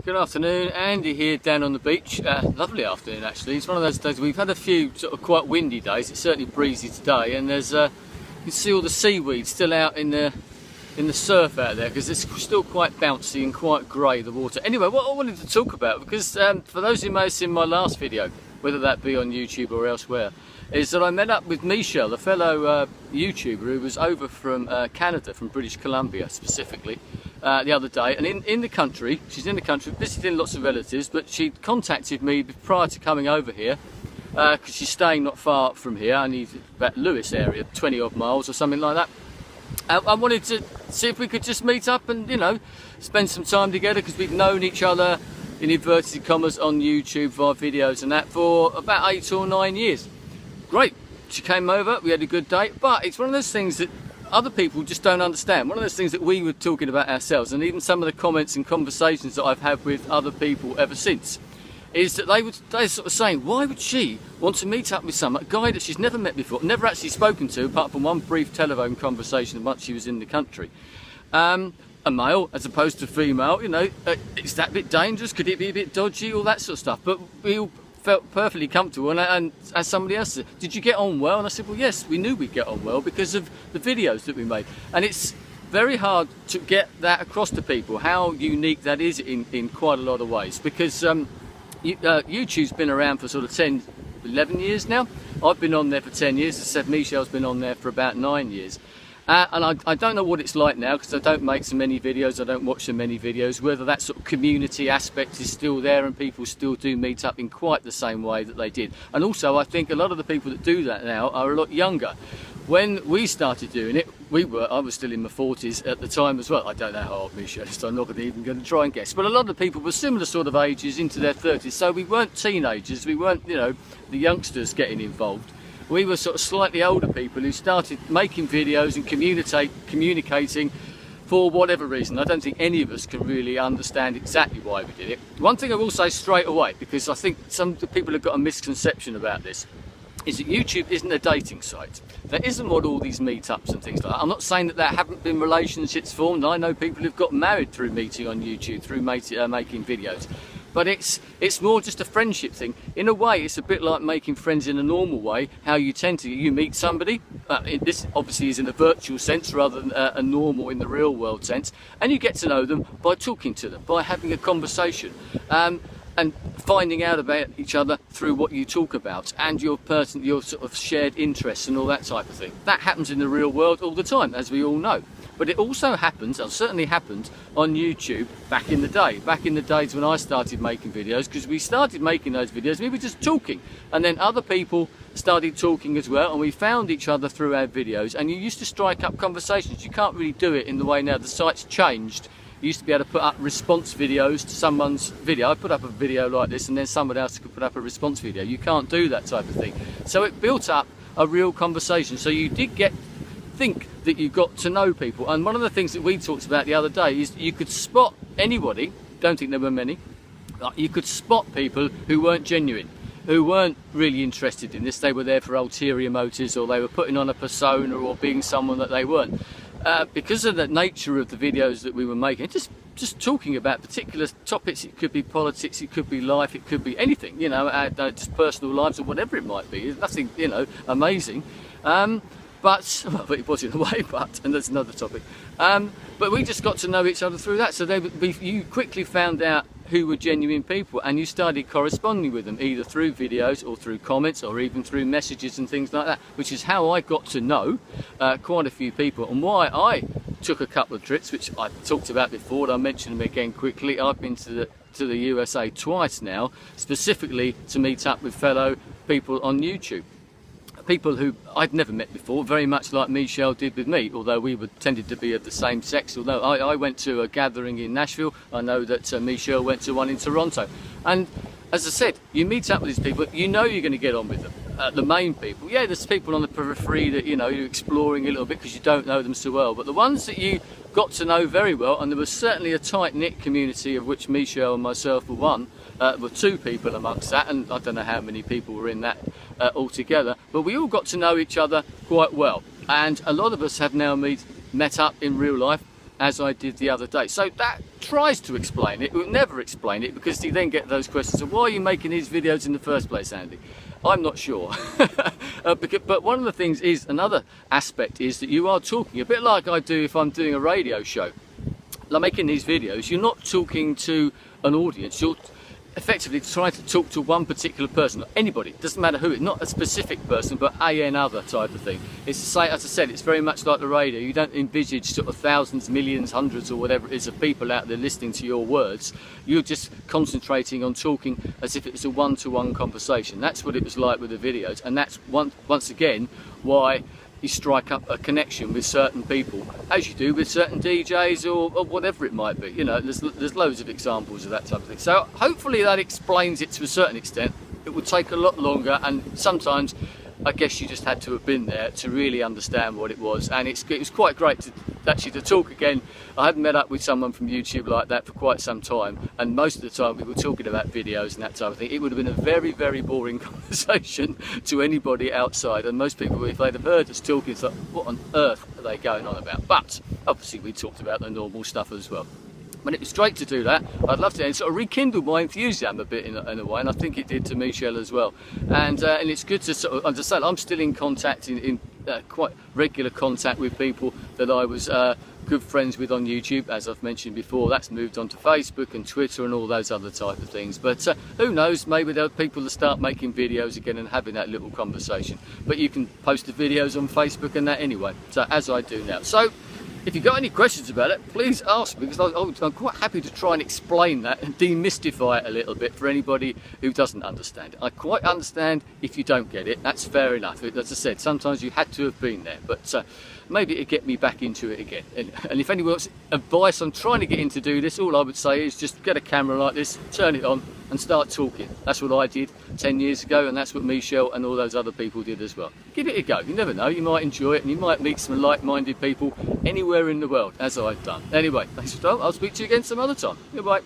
Good afternoon, Andy here down on the beach. Lovely afternoon actually. It's one of those days we've had a few sort of quite windy days. It's certainly breezy today, and there's you can see all the seaweed still out in the surf out there because it's still quite bouncy and quite grey, the water. Anyway, what I wanted to talk about, because for those who may have seen my last video, whether that be on YouTube or elsewhere, is that I met up with Michelle, a fellow YouTuber who was over from Canada, from British Columbia specifically, the other day, and in the country, she's in the country visiting lots of relatives, but she contacted me prior to coming over here because she's staying not far from here, only about Lewis area, 20 odd miles or something like that. I wanted to see if we could just meet up and, you know, spend some time together, because we've known each other in inverted commas on YouTube via videos and that for about 8 or 9 years. Great, she came over, we had a good day, but it's one of those things that other people just don't understand. One of those things that we were talking about ourselves, and even some of the comments and conversations that I've had with other people ever since, is that they're sort of saying, why would she want to meet up with a guy that she's never met before, never actually spoken to, apart from one brief telephone conversation once she was in the country. A male as opposed to female, you know, is that a bit dangerous? Could it be a bit dodgy? All that sort of stuff. But we all felt perfectly comfortable, and as somebody else said, did you get on well? And I said, well, yes, we knew we'd get on well because of the videos that we made. And it's very hard to get that across to people, how unique that is in quite a lot of ways, because YouTube's been around for sort of 10, 11 years now. I've been on there for 10 years. As I said, Michelle's been on there for about 9 years. And I don't know what it's like now, because I don't make so many videos, I don't watch so many videos, whether that sort of community aspect is still there and people still do meet up in quite the same way that they did. And also, I think a lot of the people that do that now are a lot younger. When we started doing it, I was still in my 40s at the time as well. I don't know how old Michelle is, so I'm not even going to try and guess. But a lot of people were similar sort of ages, into their 30s, so we weren't teenagers, we weren't, you know, the youngsters getting involved. We were sort of slightly older people who started making videos and communicating for whatever reason. I don't think any of us can really understand exactly why we did it. One thing I will say straight away, because I think some people have got a misconception about this, is that YouTube isn't a dating site. That isn't what all these meetups and things like that. I'm not saying that there haven't been relationships formed. I know people who've got married through meeting on YouTube, through making videos. But it's more just a friendship thing. In a way, it's a bit like making friends in a normal way, how you tend to, you meet somebody, this obviously is in a virtual sense rather than a normal in the real world sense, and you get to know them by talking to them, by having a conversation, and finding out about each other through what you talk about and your sort of shared interests and all that type of thing. That happens in the real world all the time, as we all know. But it also happens, or certainly happened, on YouTube back in the day. Back in the days when I started making videos, because we started making those videos, we were just talking. And then other people started talking as well, and we found each other through our videos. And you used to strike up conversations. You can't really do it in the way now. The site's changed. You used to be able to put up response videos to someone's video. I put up a video like this, and then someone else could put up a response video. You can't do that type of thing. So it built up a real conversation. So you did think that you got to know people. And one of the things that we talked about the other day is you could spot anybody, don't think there were many, you could spot people who weren't genuine, who weren't really interested in this. They were there for ulterior motives, or they were putting on a persona or being someone that they weren't. Because of the nature of the videos that we were making, just talking about particular topics. It could be politics, it could be life, it could be anything, you know, just personal lives or whatever it might be. There's nothing, you know, amazing. But it was in a way, and that's another topic. But we just got to know each other through that. So you quickly found out who were genuine people, and you started corresponding with them, either through videos or through comments or even through messages and things like that, which is how I got to know quite a few people, and why I took a couple of trips, which I talked about before, and I'll mention them again quickly. I've been to the USA twice now, specifically to meet up with fellow people on YouTube. People who I'd never met before, very much like Michelle did with me, although we tended to be of the same sex. Although I went to a gathering in Nashville, I know that Michelle went to one in Toronto. And as I said, you meet up with these people, you know you're going to get on with them. The main people, yeah, there's people on the periphery that, you know, you're exploring a little bit because you don't know them so well. But the ones that you got to know very well, and there was certainly a tight-knit community of which Michelle and myself were one, were 2 people amongst that, and I don't know how many people were in that altogether, but we all got to know each other quite well. And a lot of us have now met up in real life as I did the other day. So that tries to explain it. It will never explain it, because you then get those questions of, why are you making these videos in the first place, Andy? I'm not sure. But one of the things is, another aspect is that you are talking, a bit like I do if I'm doing a radio show. Like making these videos, you're not talking to an audience, you're effectively trying to talk to one particular person, anybody, it doesn't matter who, not a specific person, but another type of thing. It's the same, as I said, it's very much like the radio. You don't envisage sort of thousands, millions, hundreds or whatever it is of people out there listening to your words. You're just concentrating on talking as if it was a one-to-one conversation. That's what it was like with the videos, and that's once again why you strike up a connection with certain people, as you do with certain DJs or whatever it might be. You know, there's loads of examples of that type of thing. So hopefully that explains it to a certain extent. It would take a lot longer, and sometimes I guess you just had to have been there to really understand what it was. And it was quite great to talk again. I hadn't met up with someone from YouTube like that for quite some time, and most of the time we were talking about videos and that type of thing. It would have been a very, very boring conversation to anybody outside, and most people, if they'd have heard us talking, it's like, what on earth are they going on about? But obviously we talked about the normal stuff as well. But it was great to do that. I'd love to, and sort of rekindle my enthusiasm a bit in a way, and I think it did to Michelle as well. And it's good to sort of understand. I'm still in contact, in quite regular contact with people that I was good friends with on YouTube, as I've mentioned before. That's moved on to Facebook and Twitter and all those other type of things. But who knows, maybe there are people that start making videos again and having that little conversation. But you can post the videos on Facebook and that anyway, so as I do now. So if you've got any questions about it, please ask me, because I'm quite happy to try and explain that and demystify it a little bit for anybody who doesn't understand it. I quite understand if you don't get it, that's fair enough. As I said, sometimes you had to have been there, but maybe it'd get me back into it again. And if anyone wants advice on trying to get in to do this, all I would say is just get a camera like this, turn it on and start talking. That's what I did 10 years ago, and that's what Michelle and all those other people did as well. Give it a go, you never know, you might enjoy it and you might meet some like-minded people anywhere in the world, as I've done. Anyway, thanks for your time. I'll speak to you again some other time. Goodbye.